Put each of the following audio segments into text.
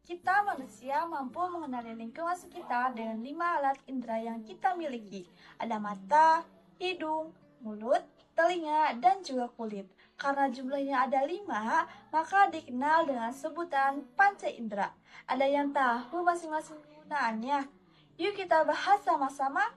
Kita manusia mampu mengenali lingkungan sekitar dengan 5 alat indera yang kita miliki. Ada mata, hidung, mulut, telinga, dan juga kulit. Karena jumlahnya ada 5, maka dikenal dengan sebutan panca indera. Ada yang tahu masing-masing penggunaannya? Yuk kita bahas sama-sama.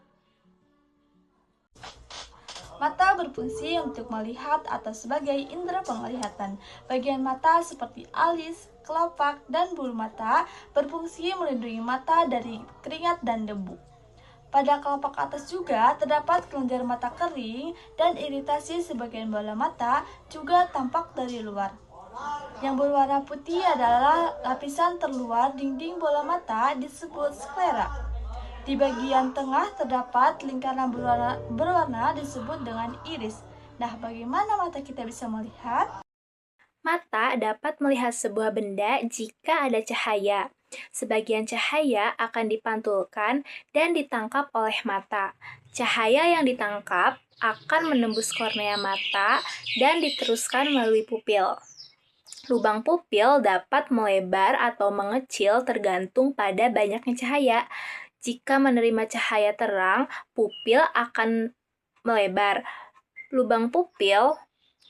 Mata berfungsi untuk melihat atau sebagai indera penglihatan. Bagian mata seperti alis, kelopak, dan bulu mata berfungsi melindungi mata dari keringat dan debu. Pada kelopak atas juga terdapat kelenjar mata kering dan iritasi sebagian bola mata juga tampak dari luar. Yang berwarna putih adalah lapisan terluar dinding bola mata disebut sklera. Di bagian tengah terdapat lingkaran berwarna disebut dengan iris. Nah, bagaimana mata kita bisa melihat? Mata dapat melihat sebuah benda jika ada cahaya. Sebagian cahaya akan dipantulkan dan ditangkap oleh mata. Cahaya yang ditangkap akan menembus kornea mata dan diteruskan melalui pupil. Lubang pupil dapat melebar atau mengecil tergantung pada banyaknya cahaya. Jika menerima cahaya terang, pupil akan melebar. Lubang pupil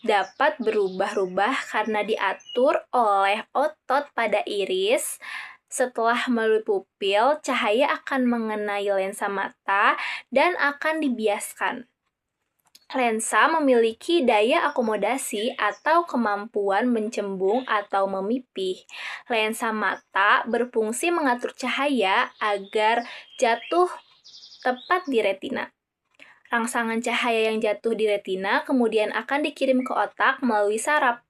dapat berubah-ubah karena diatur oleh otot pada iris. Setelah melalui pupil, cahaya akan mengenai lensa mata dan akan dibiaskan. Lensa memiliki daya akomodasi atau kemampuan mencembung atau memipih. Lensa mata berfungsi mengatur cahaya agar jatuh tepat di retina. Rangsangan cahaya yang jatuh di retina kemudian akan dikirim ke otak melalui saraf.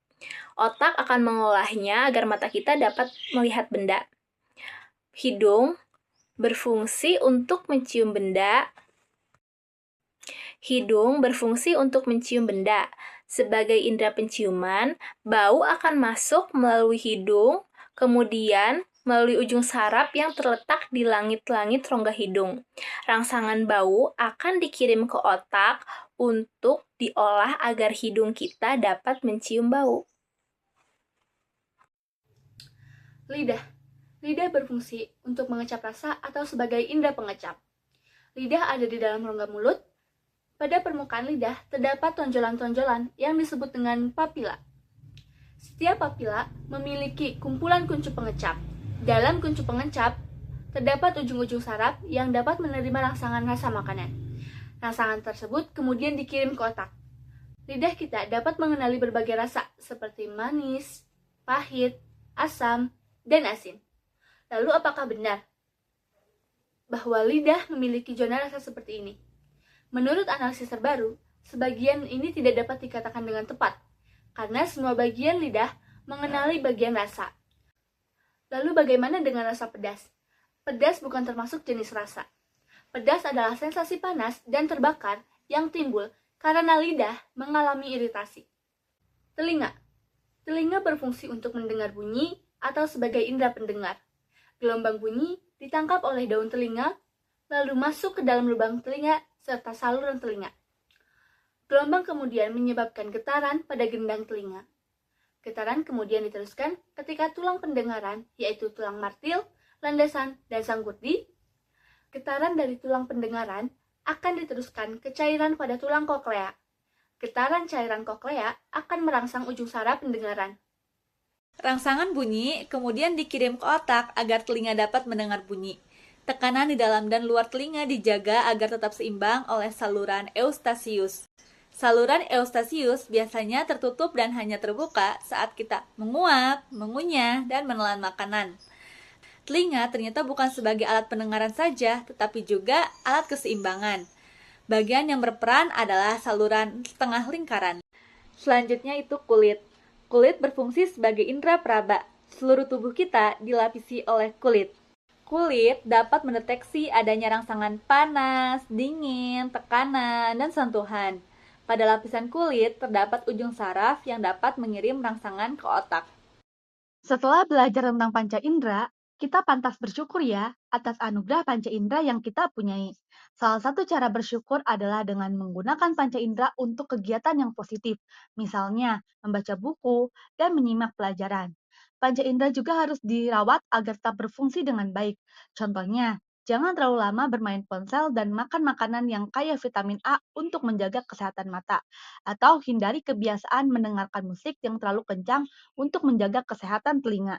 Otak akan mengolahnya agar mata kita dapat melihat benda. Hidung berfungsi untuk mencium benda. Hidung berfungsi untuk mencium benda. Sebagai indera penciuman, bau akan masuk melalui hidung, kemudian melalui ujung saraf yang terletak di langit-langit rongga hidung. Rangsangan bau akan dikirim ke otak untuk diolah agar hidung kita dapat mencium bau. Lidah. Lidah berfungsi untuk mengecap rasa atau sebagai indera pengecap. Lidah ada di dalam rongga mulut. Pada permukaan lidah terdapat tonjolan-tonjolan yang disebut dengan papila. Setiap papila memiliki kumpulan kuncup pengecap. Dalam kuncup pengecap terdapat ujung-ujung saraf yang dapat menerima rangsangan rasa makanan. Rangsangan tersebut kemudian dikirim ke otak. Lidah kita dapat mengenali berbagai rasa seperti manis, pahit, asam, dan asin. Lalu apakah benar bahwa lidah memiliki zona rasa seperti ini? Menurut analisis terbaru, sebagian ini tidak dapat dikatakan dengan tepat, karena semua bagian lidah mengenali bagian rasa. Lalu bagaimana dengan rasa pedas? Pedas bukan termasuk jenis rasa. Pedas adalah sensasi panas dan terbakar yang timbul karena lidah mengalami iritasi. Telinga. Telinga berfungsi untuk mendengar bunyi atau sebagai indera pendengar. Gelombang bunyi ditangkap oleh daun telinga, lalu masuk ke dalam lubang telinga serta saluran telinga. Gelombang kemudian menyebabkan getaran pada gendang telinga. Getaran kemudian diteruskan ketika tulang pendengaran, yaitu tulang martil, landasan, dan sanggurdi. Getaran dari tulang pendengaran akan diteruskan ke cairan pada tulang koklea. Getaran cairan koklea akan merangsang ujung saraf pendengaran. Rangsangan bunyi kemudian dikirim ke otak agar telinga dapat mendengar bunyi. Tekanan di dalam dan luar telinga dijaga agar tetap seimbang oleh saluran eustasius. Saluran eustasius biasanya tertutup dan hanya terbuka saat kita menguap, mengunyah, dan menelan makanan. Telinga ternyata bukan sebagai alat pendengaran saja, tetapi juga alat keseimbangan. Bagian yang berperan adalah saluran tengah lingkaran. Selanjutnya itu kulit. Kulit berfungsi sebagai indera peraba. Seluruh tubuh kita dilapisi oleh kulit. Kulit dapat mendeteksi adanya rangsangan panas, dingin, tekanan, dan sentuhan. Pada lapisan kulit terdapat ujung saraf yang dapat mengirim rangsangan ke otak. Setelah belajar tentang panca indera, kita pantas bersyukur ya atas anugerah panca indera yang kita punyai. Salah satu cara bersyukur adalah dengan menggunakan panca indera untuk kegiatan yang positif, misalnya membaca buku dan menyimak pelajaran. Panca indera juga harus dirawat agar tetap berfungsi dengan baik. Contohnya, jangan terlalu lama bermain ponsel dan makan makanan yang kaya vitamin A untuk menjaga kesehatan mata. Atau hindari kebiasaan mendengarkan musik yang terlalu kencang untuk menjaga kesehatan telinga.